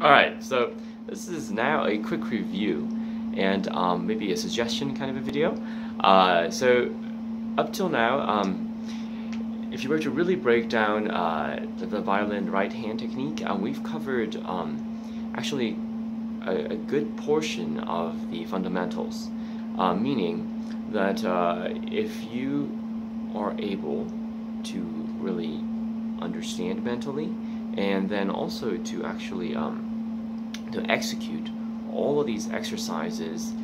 Alright, so this is now a quick review and maybe a suggestion kind of a video. So up till now, if you were to really break down the violin right hand technique, we've covered actually a good portion of the fundamentals, meaning that if you are able to really understand mentally and then also to actually to execute all of these exercises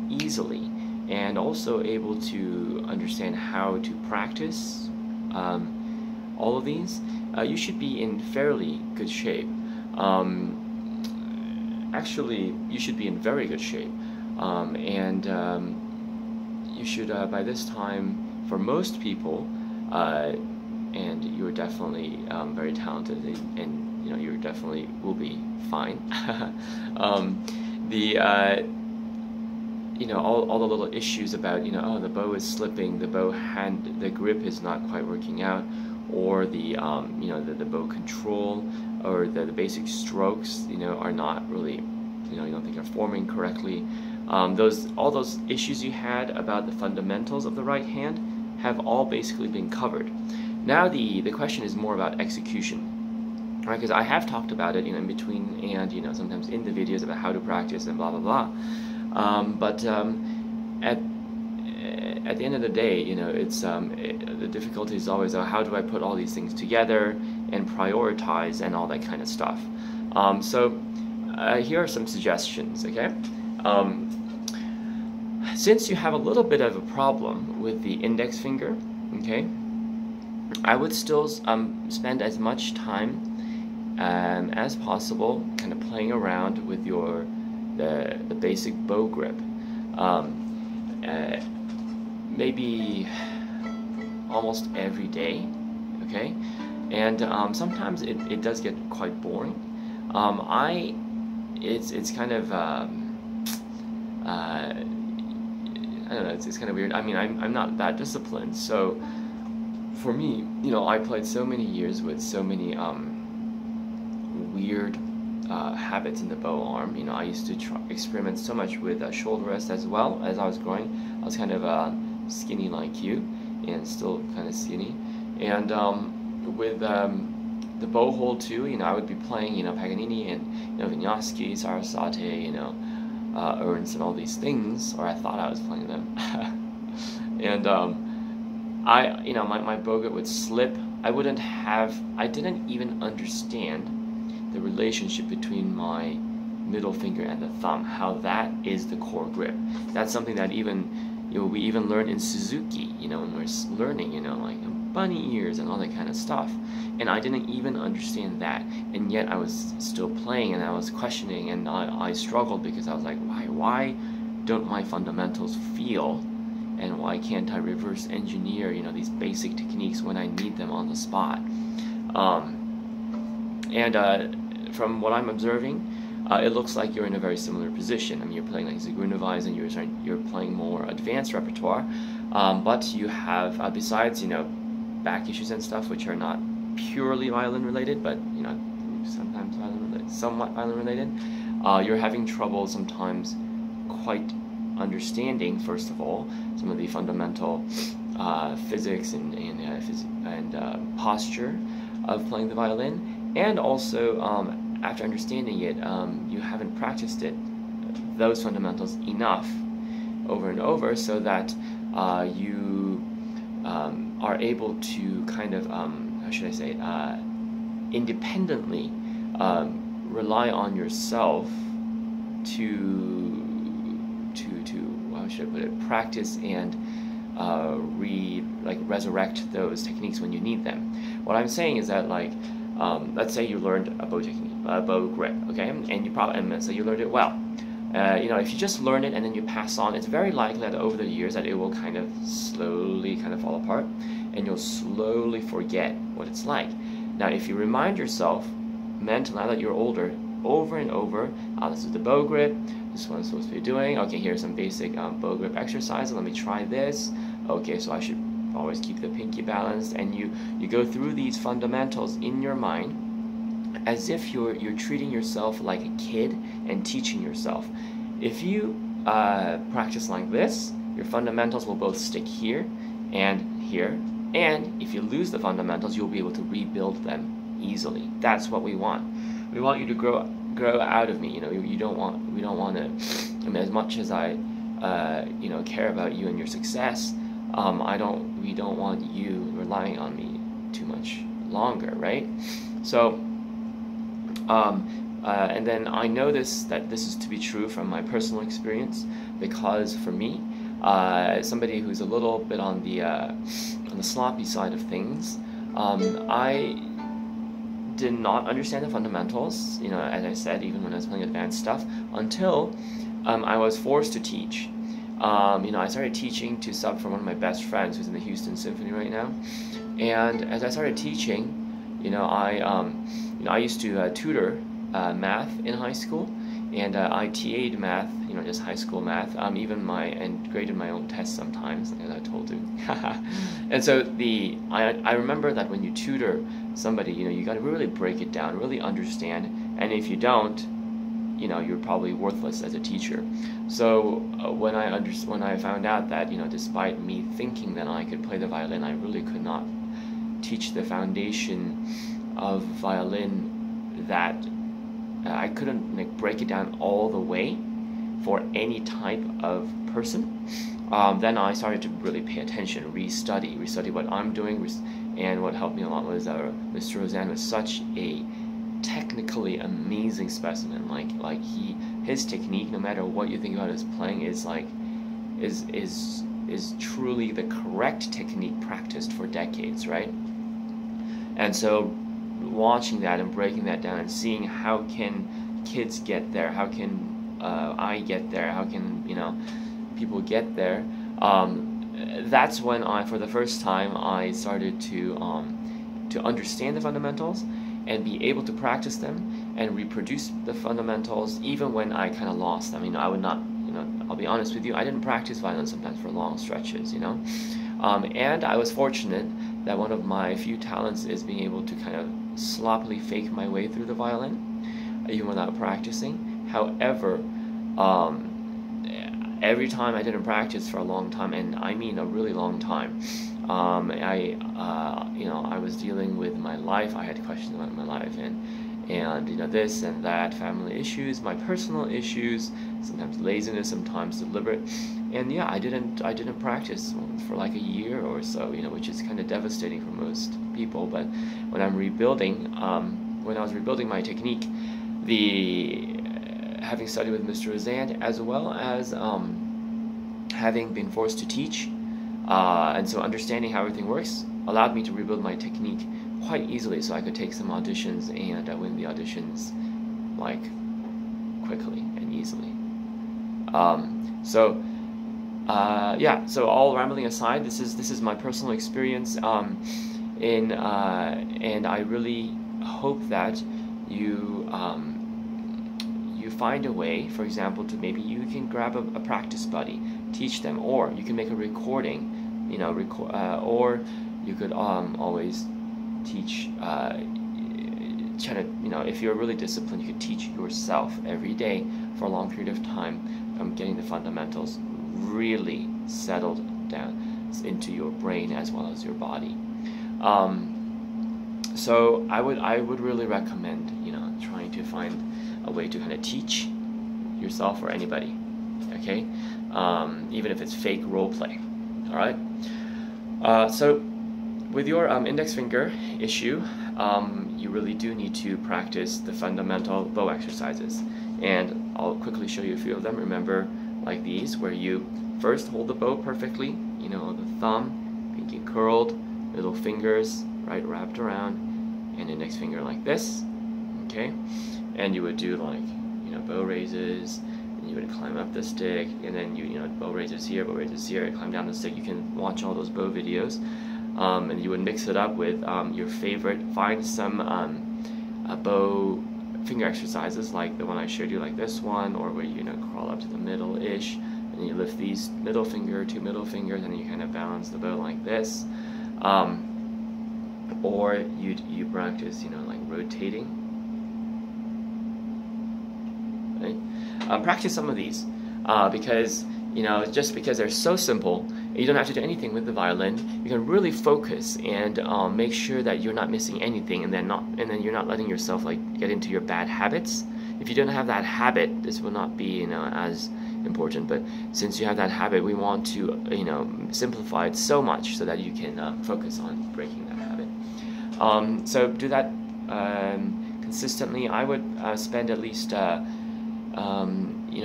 easily and also able to understand how to practice all of these, you should be in fairly good shape. Actually, you should be in very good shape, and you should by this time, for most people, and you're definitely very talented, and you know you definitely will be fine. You know, all the little issues about, oh, the bow is slipping, the bow hand, the grip is not quite working out, or the the bow control, or the basic strokes, are not really, you don't think are forming correctly. All those issues you had about the fundamentals of the right hand have all basically been covered. Now the question is more about execution, right? Because I have talked about it, in between, and sometimes in the videos about how to practice and blah blah blah. But at the end of the day, it's the difficulty is always, how do I put all these things together and prioritize and all that kind of stuff. So here are some suggestions, okay? Since you have a little bit of a problem with the index finger, okay, I would still spend as much time as possible kind of playing around with the basic bow grip. Maybe almost every day, okay? And sometimes it does get quite boring. It's kind of I don't know, it's kind of weird. I mean, I'm not that disciplined, so for me, I played so many years with so many weird habits in the bow arm. I used to experiment so much with shoulder rest as well as I was growing. I was kind of skinny like you, and still kind of skinny. And with the bow hold too, I would be playing, Paganini and Vinyavsky, Sarasate, Ernst, and all these things, or I thought I was playing them. And my bow grip would slip. I didn't even understand the relationship between my middle finger and the thumb, how that is the core grip. That's something that we even learn in Suzuki, when we're learning, like bunny ears and all that kind of stuff. And I didn't even understand that, and yet I was still playing, and I was questioning, and I struggled because I was like, why don't my fundamentals feel, and why can't I reverse engineer, these basic techniques when I need them on the spot? From what I'm observing, it looks like you're in a very similar position. I mean, you're playing like Zagrunowise, and you're playing more advanced repertoire, but you have, besides, back issues and stuff, which are not purely violin related, but, sometimes somewhat violin related, you're having trouble sometimes quite understanding, first of all, some of the fundamental physics and posture of playing the violin, and also after understanding it, you haven't practiced those fundamentals enough over and over, so that you are able to kind of, how should I say it, independently rely on yourself to how should I put it, practice and resurrect those techniques when you need them. What I'm saying is that, like, let's say you learned a bow technique, a bow grip, okay, and so you learned it well. If you just learn it and then you pass on, it's very likely that over the years that it will kind of slowly kind of fall apart, and you'll slowly forget what it's like. Now, if you remind yourself mentally, now that you're older, over and over, this is the bow grip, this is what I'm supposed to be doing, okay, here's some basic bow grip exercises, let me try this, okay, so I should always keep the pinky balanced, and you go through these fundamentals in your mind, as if you're treating yourself like a kid and teaching yourself. If you practice like this, your fundamentals will both stick here and here, and if you lose the fundamentals, you'll be able to rebuild them easily. That's what we want. We want you to grow out of me. You know, we don't want to. I mean, as much as I care about you and your success, we don't want you relying on me too much longer, right? So, and then I know that this is to be true from my personal experience, because for me, somebody who's a little bit on the sloppy side of things, I did not understand the fundamentals, as I said, even when I was playing advanced stuff, until I was forced to teach. I started teaching to sub for one of my best friends who's in the Houston Symphony right now, and as I started teaching, I used to tutor math in high school, and I TA'd math, just high school math, and graded my own tests sometimes, as I told you. And so I remember that when you tutor somebody, you got to really break it down, really understand, and if you don't, you're probably worthless as a teacher. So when I found out that, despite me thinking that I could play the violin, I really could not teach the foundation of violin, that I couldn't break it down all the way for any type of person. Then I started to really pay attention, restudy what I'm doing, and what helped me a lot was Mr. Rosen was such a technically amazing specimen. His technique, no matter what you think about his playing, is truly the correct technique practiced for decades, right? And so watching that and breaking that down and seeing how can kids get there, how can I get there, how can people get there, that's when for the first time I started to understand the fundamentals and be able to practice them and reproduce the fundamentals even when I kind of lost. I mean, I would not, I'll be honest with you, I didn't practice violin sometimes for long stretches, and I was fortunate that one of my few talents is being able to kind of sloppily fake my way through the violin, even without practicing. However, every time I didn't practice for a long time, and I mean a really long time, I was dealing with my life. I had questions about my life, and this and that, family issues, my personal issues, sometimes laziness, sometimes deliberate, and yeah, I didn't practice for like a year or so, which is kind of devastating for most people. But when I'm rebuilding, when I was rebuilding my technique, having studied with Mr. Rosen, as well as having been forced to teach, and so understanding how everything works, allowed me to rebuild my technique quite easily, so I could take some auditions and win the auditions quickly and easily. So all rambling aside, this is my personal experience, and I really hope that you find a way, for example, to maybe you can grab a practice buddy, teach them, or you can make a recording, or you could always teach, if you're really disciplined, you could teach yourself every day for a long period of time, getting the fundamentals really settled down into your brain as well as your body. So I would really recommend, trying to find a way to kind of teach yourself or anybody, okay? Even if it's fake role play, all right? So with your index finger issue, you really do need to practice the fundamental bow exercises, and I'll quickly show you a few of them. Remember, like these, where you first hold the bow perfectly, the thumb, pinky curled, middle fingers right wrapped around, and index finger like this, okay? And you would do bow raises, and you would climb up the stick, and then bow raises here, climb down the stick. You can watch all those bow videos, and you would mix it up with your favorite. Find some bow finger exercises like the one I showed you, like this one, or where you crawl up to the middle-ish, and you lift these middle finger, two middle fingers, and you kind of balance the bow like this. Or you practice, like rotating Right? Practice some of these because just because they're so simple, you don't have to do anything with the violin. You can really focus and make sure that you're not missing anything, and then you're not letting yourself get into your bad habits. If you don't have that habit, this will not be as important. But since you have that habit, we want to simplify it so much so that you can focus on breaking that habit. So do that consistently. I would spend at least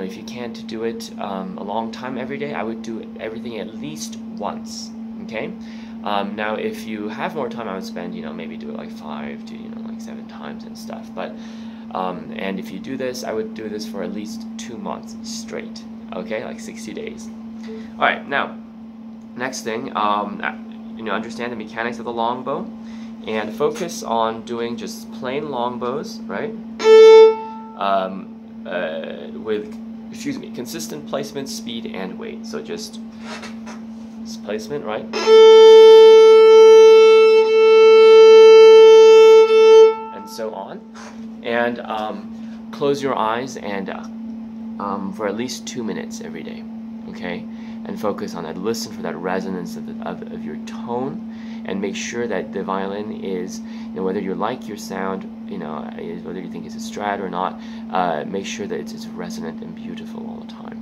if you can't do it a long time every day, I would do everything at least once. Okay. Now, if you have more time, I would spend maybe do it like 5 to 7 times and stuff. But and if you do this, I would do this for at least 2 months straight. Okay, like 60 days. All right. Now, next thing, understand the mechanics of the longbow, and focus on doing just plain longbows, right? With consistent placement, speed, and weight. So just placement, right? And so on. And close your eyes and for at least 2 minutes every day, okay? And focus on that. Listen for that resonance of your tone, and make sure that the violin is, whether you like your sound, whether you think it's a strat or not, make sure that it's resonant and beautiful all the time.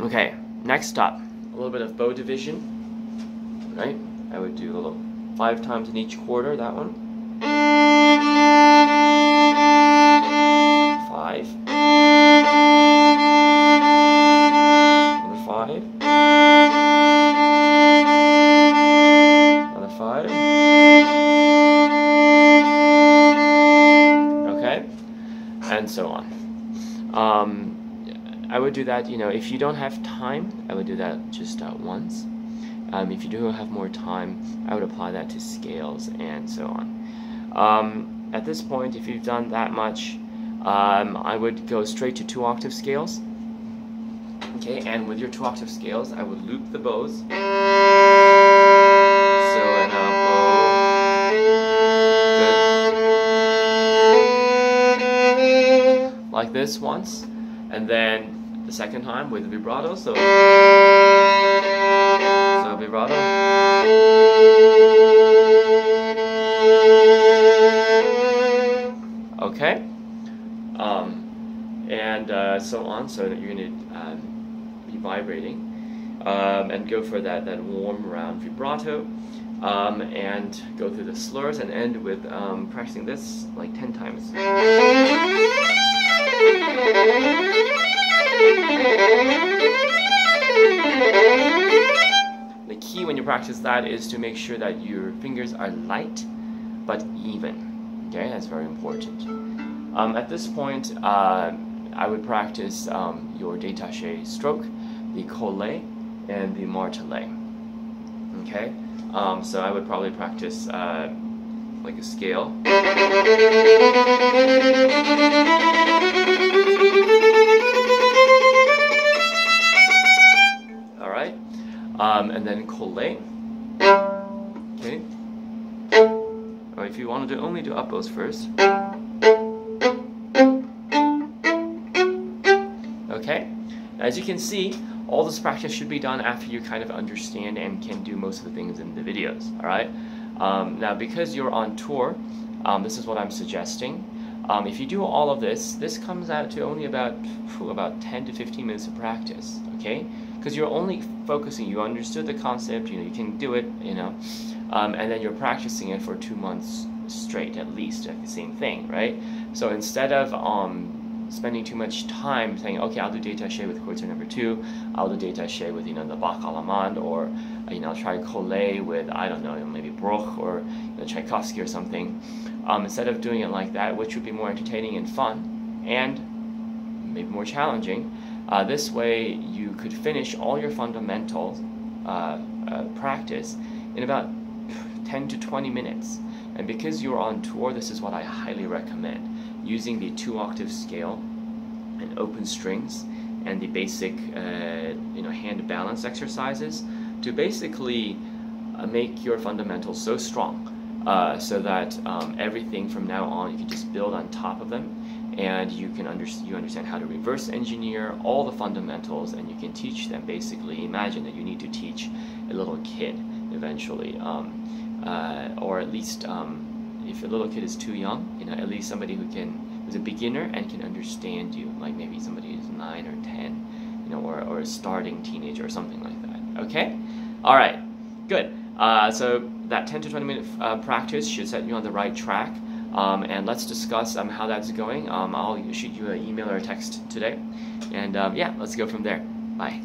Okay, next up, a little bit of bow division, right? I would do a little 5 times in each quarter, that one. 5. Another 5. Another 5. Okay, and so on. I would do that, if you don't have time, I would do that just once. If you do have more time, I would apply that to scales and so on. At this point, if you've done that much, I would go straight to 2-octave scales. Okay, and with your 2-octave scales, I would loop the bows. So an bow, good, like this once, and then the second time with vibrato. So vibrato. Okay, and so on, so that you're going to be vibrating, and go for that warm round vibrato, and go through the slurs and end with practicing this like 10 times. The key when you practice that is to make sure that your fingers are light but even. Okay, that's very important. At this point, I would practice your détaché stroke, the collé, and the martelé. Okay, so I would probably practice like a scale. All right, and then collé. Okay. Or if you want to only do up bows first. Okay, as you can see, all this practice should be done after you kind of understand and can do most of the things in the videos. All right. Now, because you're on tour, this is what I'm suggesting. If you do all of this, this comes out to only about 10 to 15 minutes of practice. Okay, because you're only focusing. You understood the concept. You can do it. And then you're practicing it for 2 months straight, at least, like the same thing, right? So instead of spending too much time saying, okay, I'll do détaché with Kreutzer number 2, I'll do détaché with the Bach Allemande, or I'll try collé with, I don't know, maybe Bruch or Tchaikovsky or something. Instead of doing it like that, which would be more entertaining and fun, and maybe more challenging, this way you could finish all your fundamental practice in about 10 to 20 minutes. And because you're on tour, this is what I highly recommend. Using the 2-octave scale and open strings and the basic hand balance exercises to basically make your fundamentals so strong so that everything from now on you can just build on top of them, and you understand how to reverse engineer all the fundamentals, and you can teach them. Basically, imagine that you need to teach a little kid eventually, or at least if a little kid is too young, you know, at least somebody who's a beginner and can understand you, like maybe somebody who's 9 or 10, you know, or a starting teenager or something like that. Okay, all right, good. So that 10 to 20 minute practice should set you on the right track. And let's discuss how that's going. I'll shoot you an email or a text today, and yeah, let's go from there. Bye.